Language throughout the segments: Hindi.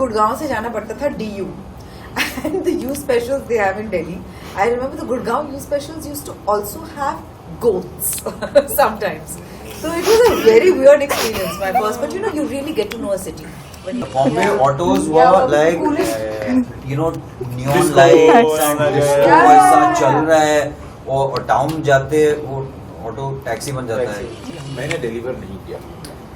गुड़गांव से जाना पड़ता था DU, and the U specials they have in Delhi. I remember the Gurgaon U specials used to also have goats sometimes. So it was a very weird experience, my first. But you know, you really get to know a city. Bombay autos were like, neon lights and disco ऐसा चल रहा है और टाउन जाते वो ऑटो टैक्सी बन जाता है। मैंने डिलीवर नहीं किया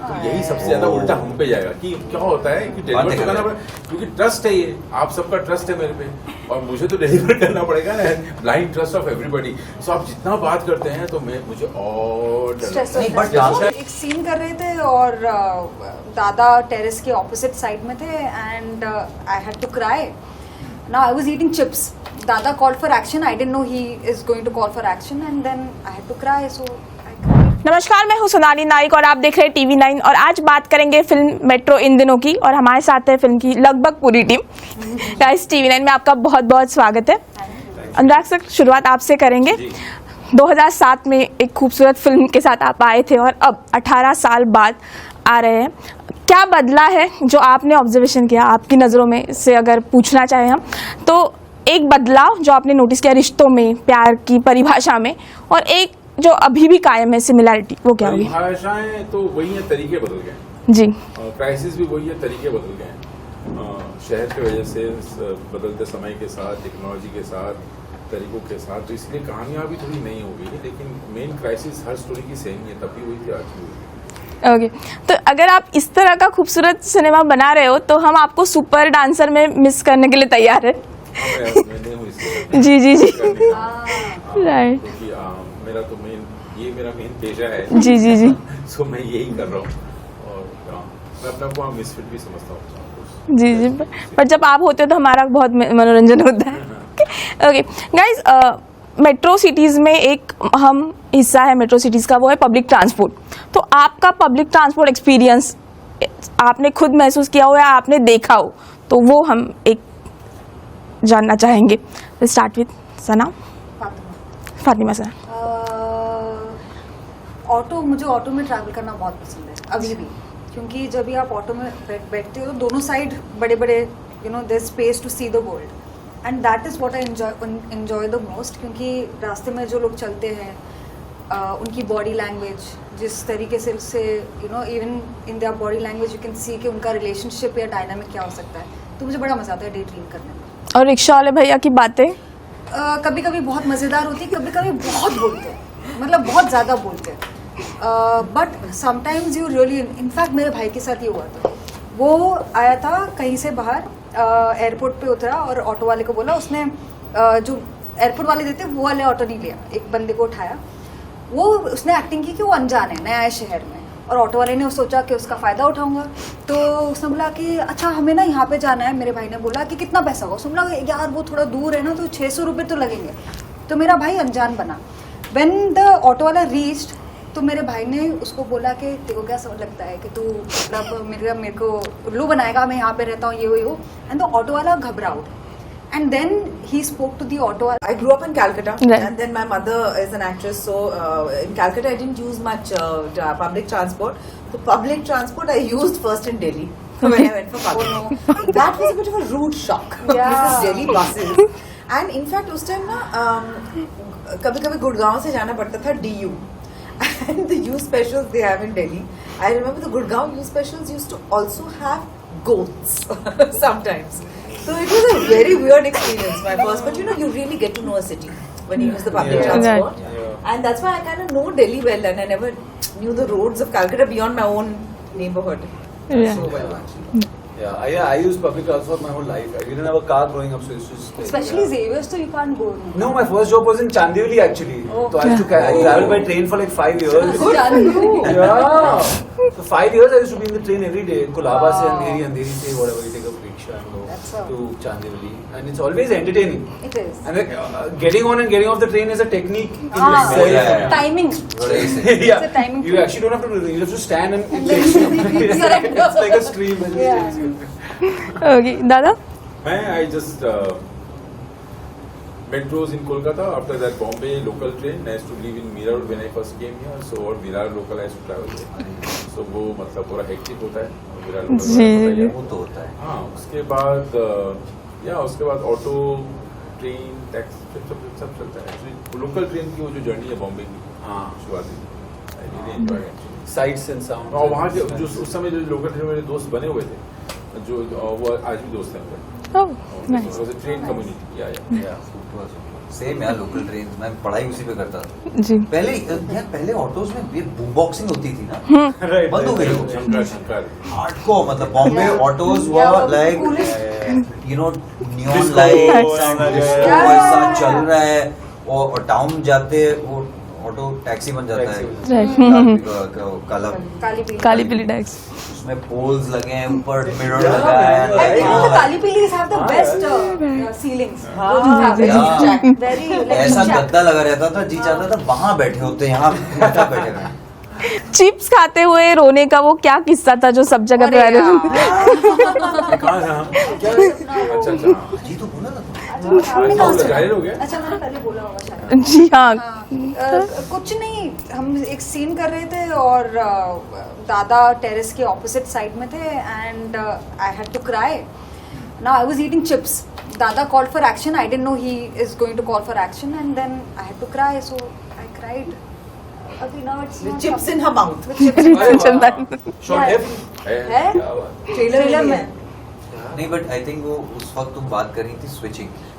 तो यही सबसे ज्यादा उल्टा हम पे जाएगा कि क्या होता है कि डिलीवर तो करना पड़ेगा क्योंकि ट्रस्ट है, ये आप सबका ट्रस्ट है मेरे पे और मुझे तो डिलीवर करना पड़ेगा ना, ब्लाइंड ट्रस्ट ऑफ एवरीबॉडी। सो आप जितना बात करते हैं तो मुझे और एक सीन कर रहे थे और दादा टेरेस के ऑपोजिट साइड में थे and I had to cry. Now I was eating chips, दादा called for action, I didn't know he is going to call for action and then I had to cry. So नमस्कार, मैं हूं सोनाली नाइक और आप देख रहे हैं TV9 और आज बात करेंगे फिल्म मेट्रो इन दिनों की और हमारे साथ है फिल्म की लगभग पूरी टीम। गाइस, TV9 में आपका बहुत बहुत स्वागत है। अनुराग सर, शुरुआत आपसे करेंगे। 2007 में एक खूबसूरत फिल्म के साथ आप आए थे और अब 18 साल बाद आ रहे हैं। क्या बदला है जो आपने ऑब्जर्वेशन किया, आपकी नज़रों में से अगर पूछना चाहें हम तो एक बदलाव जो आपने नोटिस किया रिश्तों में, प्यार की परिभाषा में, और एक जो अभी भी कायम है सिमिलैरिटी, वो क्या होगी? भाषाएं तो वही है, तरीके बदल गए जी। क्राइसिस भी वही है, तरीके बदल गए शहर की वजह से, बदलते समय के साथ, टेक्नोलॉजी के साथ, तरीकों के साथ, तो इसलिए कहानियां भी थोड़ी नई हो गई है, लेकिन मेन क्राइसिस हर स्टोरी की सेम है, तब भी हुई थी, आज भी हुई। ओके, तो अगर आप इस तरह का खूबसूरत सिनेमा बना रहे हो तो हम आपको सुपर डांसर में मिस करने के लिए तैयार है। जी जी जी, राइट। मेरा तो मेरा मेन पेशा है। जी जी जी। सो मैं यही कर रहा हूँ और मैं अपने को मिसफिट भी समझता हूँ। जी जी, पर जब आप होते हो तो हमारा बहुत मनोरंजन होता है। ओके गाइज, मेट्रो सिटीज़ में एक अहम हिस्सा है मेट्रो सिटीज़ का, वो है पब्लिक ट्रांसपोर्ट। तो आपका पब्लिक ट्रांसपोर्ट एक्सपीरियंस आपने खुद महसूस किया हो या आपने देखा हो, तो वो हम एक जानना चाहेंगे। Start with Sana. Fatima sir. Auto, मुझे ऑटो में ट्रैवल करना बहुत पसंद है अभी भी, क्योंकि जब भी आप ऑटो में बैठते हो तो दोनों साइड बड़े बड़े there space to see the world and that is what I enjoy the most. क्योंकि रास्ते में जो लोग चलते हैं, उनकी बॉडी लैंग्वेज, जिस तरीके से even in their body language you can see कि उनका रिलेशनशिप या डायनामिक क्या हो सकता है, तो मुझे बड़ा मज़ा आता है डे ड्रीम करने में। और रिक्शा वाले भैया की बातें कभी कभी बहुत मज़ेदार होती है, कभी कभी बहुत बोलते हैं, मतलब बहुत ज़्यादा बोलते हैं, but sometimes you really, in fact मेरे भाई के साथ ये हुआ था। वो आया था कहीं से बाहर, एयरपोर्ट पे उतरा और ऑटो वाले को बोला, उसने जो एयरपोर्ट वाले देते वो वाले ऑटो नहीं लिया, एक बंदे को उठाया। उसने एक्टिंग की कि वो अनजान है, नया है शहर में, और ऑटो वाले ने सोचा कि उसका फ़ायदा उठाऊंगा, तो उसने बोला कि अच्छा हमें ना यहाँ पे जाना है। मेरे भाई ने बोला कि कितना पैसा होगा? उसने बोला यार वो थोड़ा दूर है ना, तो 600 रुपये तो लगेंगे। तो मेरा भाई अनजान बना। व्हेन द ऑटो वाला रीच्ड, तो मेरे भाई ने उसको बोला कि तेरे को क्या समझ लगता है कि तू मतलब मेरे को उल्लू बनाएगा, मैं यहाँ पे रहता हूँ, ये हो। एंड द ऑटो वाला घबराउट and then he spoke to the auto. I grew up in Calcutta, and then my mother is an actress, so in Calcutta I didn't use much public transport. So public transport I used first in Delhi when I went for Pakistan. That was a bit of a rude shock. Because Delhi buses, and in fact उस time ना कभी-कभी गुड़गांव से जाना पड़ता था DU, and the U specials they have in Delhi. I remember the Gurgaon U specials used to also have goats sometimes. So it was a very weird experience, my first. But you really get to know a city when you use the public transport. And that's why I kind of know Delhi well, and I never knew the roads of Calcutta beyond my own neighborhood. So well, actually. I used public transport my whole life. I didn't have a car growing up, so it's just especially Xavier's, so you can't go. No, my first job was in Chandivali actually. Oh. So I traveled by train for like 5 years. Yeah. So 5 years I used to be in the train every day. Kolaba se Andheri se whatever, you take a rickshaw and go to Chandivali, and it's always entertaining. It is. And like, getting on and getting off the train is a technique in itself. Timing. Yeah. It's a timing. You actually don't have to. You have to stand and it takes you. It's like a stream. Okay, दादा। I just metros in Kolkata. After that, Bombay local train. I used to live in Mira Road when I first came here. So और Mira local I used to travel. So वो मतलब पूरा hectic होता है। विराट जी, जी। वो तो होता है। हाँ, उसके बाद उसके बाद ऑटो, ट्रेन, टैक्सी सब चलता है। एक्चुअली लोकल ट्रेन की वो जो जर्नी है बॉम्बे की, हाँ। शुरुआती, I really enjoy actually. Sights and sounds. और वहाँ के जो उस समय जो लोकल ट्रेन मेरे दोस्त बने हुए थे, जो वो आज भी दोस्त हैं मेरे। Oh nice. ट्रेन कम्युनिटी, या सेम यार, लोकल ट्रेन मैं पढ़ाई उसी पे करता था जी। पहले ऑटोज में ये बूम बॉक्सिंग होती थी ना, Right. बंद हो गई वो। शंकर हार्डकोर, मतलब Bombay autos Yeah, were like coolest. You know neon Disco, lights, yeah. ऐसा चल रहा है। और टाउन जाते वो ऑटो टैक्सी बन जाता है, Right. काला काली पीली काली पीली टैक्स। उसमें पोल्स लगे हैं, ऊपर मिरर लगा है। And you know the Kali Pilis have the best ceilings. Yeah. Very ऐसा गद्दा लगा रहता था, जी चाहता था वहां बैठे होते, यहाँ उल्टा बैठे रहे। चिप्स खाते हुए रोने का वो क्या किस्सा था जो सब जगह पे वायरल? कहाँ था? अच्छा, जी तो बोला ना आपने कहाँ से? वायरल हो गया? अच्छा मैंने पहले बोला होगा शायद। जी हाँ। कुछ नहीं, हम एक सीन कर रहे थे और दादा टेरेस के ऑपोजिट साइड में थे and I had to cry. Now I was eating chips, दादा called for action, I didn't know he is going to call for action and then I had to cry, so I cried. अभी now it's With chips in her mouth. चलता है। Shot है? है ट्रेलर में नहीं, बट आई थिंक वो उस वक्त तुम बात कर रही थी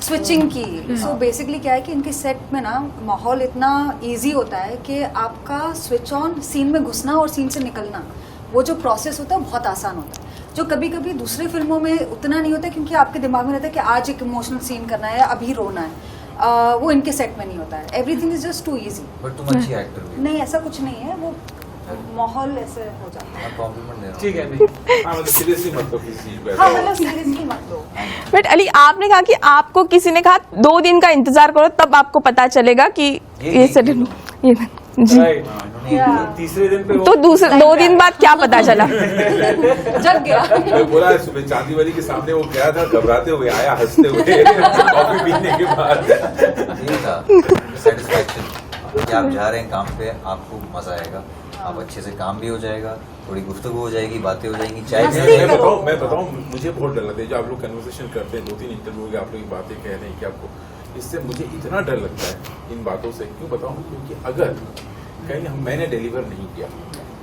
स्विचिंग की। सो बेसिकली क्या है कि इनके सेट में ना माहौल इतना इजी होता है कि आपका स्विच ऑन, सीन में घुसना और सीन से निकलना, वो जो प्रोसेस होता है वो बहुत आसान होता है, जो कभी कभी दूसरे फिल्मों में उतना नहीं होता क्योंकि आपके दिमाग में रहता है कि आज एक इमोशनल सीन करना है या अभी रोना है। वो इनके सेट में नहीं होता है, everything is just too easy. But तुम अच्छी एक्टर भी नहीं ऐसा कुछ नहीं है, वो माहौल ऐसे हो जाता है। मैं कॉम्प्लीमेंट दे रहा हूँ। ठीक है, नहीं। हाँ, मतलब सीरियसली मतलब किसी चीज पे हाँ मतलब सीरियसली मत लो। बट अली, आपने कहा कि आपको किसी ने कहा 2 दिन का इंतजार करो तब आपको पता चलेगा कि ये सेटल ये जी। Right. Yeah. तीसरे दिन पे वो तो दूसरे 2 दिन बाद क्या पता चला? जग गया। मैं बोला सुबह चांदीवाली के सामने वो गया था, घबराते हुए आया, हंसते हुए कॉफी पीने के बाद। यही था सेटिस्फैक्शन कि आप जा रहे हैं काम पे, आपको मजा आएगा, आप अच्छे से काम भी हो जाएगा, थोड़ी गुफ्तगू हो जाएगी, बातें हो जाएंगी, चाय भी हो मस्ती जाएगी। करो। मैं बताऊं मुझे बहुत डर लगता है जो आप लोग कन्वर्सेशन करते हैं, 2-3 इंटरव्यू के आप लोग ये बातें कह रहे हैं कि आपको, इससे मुझे इतना डर लगता है इन बातों से। क्यों बताऊं? क्योंकि अगर कहीं मैंने डिलीवर नहीं किया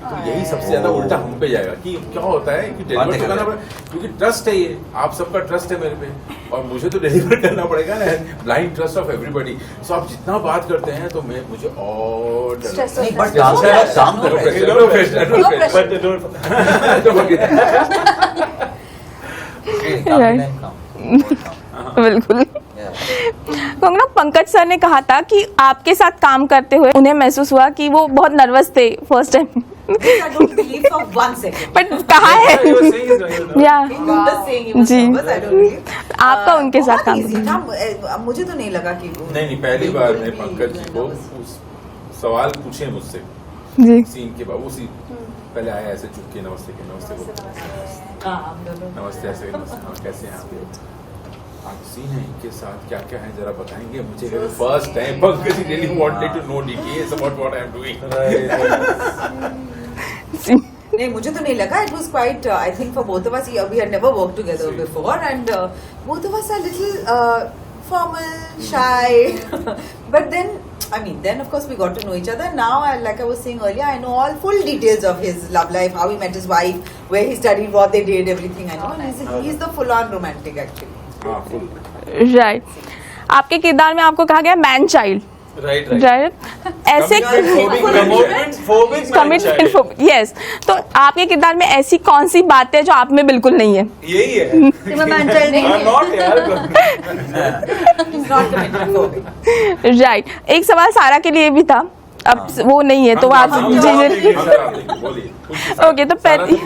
तो यही सबसे ज्यादा उल्टा हम पे जाएगा कि क्या होता है कि डिलीवर तो करना पड़ेगा, क्योंकि ट्रस्ट है, ये आप सबका ट्रस्ट है मेरे पे और मुझे तो डिलीवर करना पड़ेगा ना, ब्लाइंड ट्रस्ट ऑफ एवरीबॉडी। सो आप जितना बात करते हैं तो मुझे और डर Stress लगता है। नहीं, बट काम करो। बिल्कुल। कंगना, पंकज सर ने कहा था कि आपके साथ काम करते हुए उन्हें महसूस हुआ कि वो बहुत नर्वस थे first time. I don't believe for 1 second. But कहा है He was saying is right. या He was saying he was ji. nervous, I don't believe. आपका उनके साथ बहुत काम easy था, मुझे तो नहीं लगा कि नहीं, पहली बार मैं पंकज जी को सवाल पूछे मुझसे जी। सीन के बाद, वो सीन पहले आया ऐसे चुप के नमस्ते बोलते, हाँ, हम दोनों नमस्ते ऐसे नमस्ते, कैसे हैं आप? आप सीन है इनके साथ क्या क्या है जरा बताएंगे मुझे? First time Pankaj ji really wanted to know details about what I am doing. नहीं, मुझे तो नहीं लगा. It was quite, I think for both of us, we had never worked together before, and both of us are little formal, shy. But then, I mean, then of course we got to know each other. Now, like I was saying earlier, I know all full details of his love life, how he met his wife, where he studied, what they did, everything. I know. And he's the full-on romantic, actually. हाँ, फुल राइट। आपके किरदार में आपको कहा गया मैन चाइल्ड, Right. राइट? ऐसे कमिटमेंट, यस। तो आपके किरदार में ऐसी कौन सी बात है जो आप में बिल्कुल नहीं है? यही है. मैं मैंटल नहीं I'm not यार. He's not committed phobic. Right. एक सवाल सारा के लिए भी था, अब वो नहीं है तो आप जी। ओके, तो पहले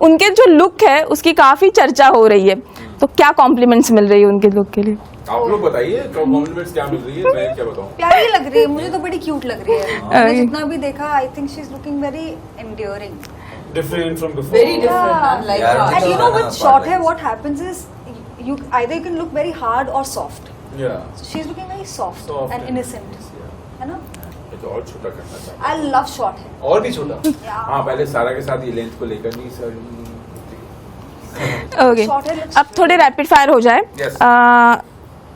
उनके जो लुक है उसकी काफी चर्चा हो रही है, तो क्या कॉम्प्लीमेंट्स मिल रही है उनके लुक के लिए? आप लोग बताइए कॉम्प्लीमेंट्स क्या मिल रही है, मैं क्या बताऊं? प्यारी लग रही है, मुझे तो बड़ी क्यूट लग रही है। मैंने जितना भी देखा, I think she is looking very enduring. Different from before. Very different, unlike Yeah. her. And you know with Part short hair lines. what happens is you either you can look very hard or soft. Yeah. She is looking very soft, Soft and innocent, Yeah. है ना? मैं तो और छोटा करना चाहता I love short hair. और भी छोटा. हूं। हाँ, पहले सारा के साथ ये लेंथ को लेकर नहीं sir, okay Short hair looks अब थोड़े रैपिड फायर हो जाए. Yes.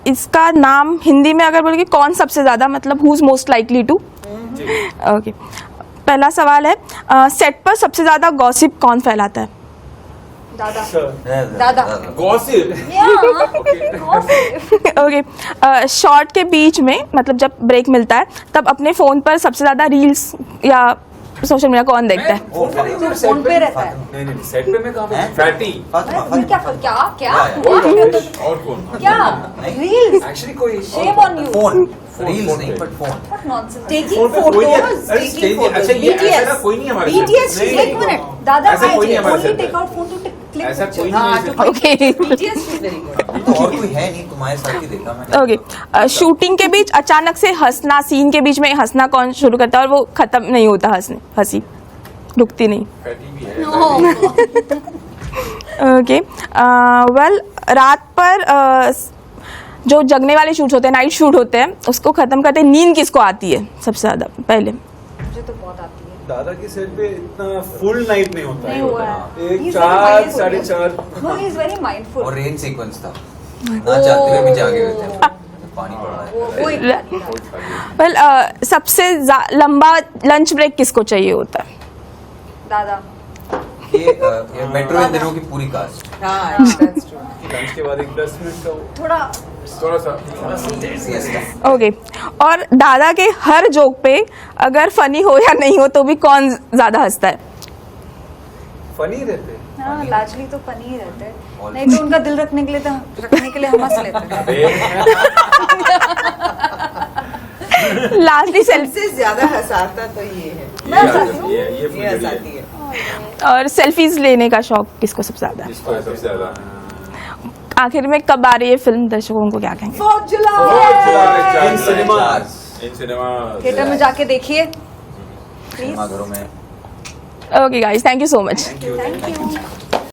इसका नाम हिंदी में अगर बोलोगे कौन सबसे ज़्यादा, मतलब who is most likely to. Okay, पहला सवाल है, सेट पर सबसे ज़्यादा गॉसिप कौन फैलाता है. दादा. Sir. दादा. Gossip. ओके, शॉर्ट के बीच में मतलब जब ब्रेक मिलता है तब अपने फ़ोन पर सबसे ज़्यादा रील्स या सोशल मीडिया कौन देखता है. फोन पे रहता है. नहीं सेट पे मैं कहाँ पे हैं? Fatty. फातिमा क्या क्या क्या और कौन? क्या रील्स. एक्चुअली कोई shame on you. Phone phone reels नहीं पे। But phone. What nonsense. Taking phone पे कोई नहीं है। photos, अरे taking stage- photos. अच्छा, ये ऐसा ना BTS. कोई नहीं है हमारे BTS, साथ। she's नहीं, very एक मिनट. good. दादा ऐसा कोई नहीं है हमारे only साथ. take out phone to click ऐसा picture. कोई नहीं हाँ, है। to okay. BTS, she's very good. तो और कोई है नहीं, तुम्हारे साथ ही देखा मैंने. ओके, शूटिंग के बीच अचानक से हंसना, सीन के बीच में हंसना कौन शुरू करता है और वो खत्म नहीं होता, हंसी रुकती नहीं. Fatty भी है. ओके, वेल रात पर जो जगने वाले शूट होते हैं, नाइट शूट होते हैं, उसको खत्म करते नींद किसको आती है सबसे ज़्यादा पहले. मुझे तो बहुत आती है. दादा की सेट पे इतना फुल नाइट नहीं होता नहीं है. हुआ है. एक He's 4 very mindful. 4:30. No, he is very mindful. और रेन सीक्वेंस था, ना चाहते हुए भी जागे हुए थे. पानी पड़ रहा है. वो एक वेल सबसे लंबा लंच ब्रेक किसको चाहिए होता है. दादा. ये मेट्रो इन दिनों की पूरी कास्ट. हाँ, that's true. लंच के बाद एक 10 मिनट का थोड़ा थोड़ा सा. सिएस्टा. ओके, और दादा के हर जोक पे अगर फनी हो या नहीं हो तो भी कौन ज़्यादा हंसता है. फनी रहते हैं. हाँ, लाजली तो फनी ही रहते हैं. और- नहीं तो उनका दिल रखने के लिए हम हंस लेते हैं. लास्टली सेल्फी सबसे ज्यादा हंसाता तो ये है. मैं हंसाती हूँ. ये ये फुल हंसाती है. और सेल्फीज लेने का शौक किसको सबसे ज़्यादा है. जिसको है सबसे ज्यादा. आखिर में कब आ रही है फिल्म, दर्शकों को क्या कहेंगे. 4th July. In cinema. In cinema. Theatre में जाके देखिए प्लीज. सिनेमा घरों में. Okay guys, thank you so much. Thank you.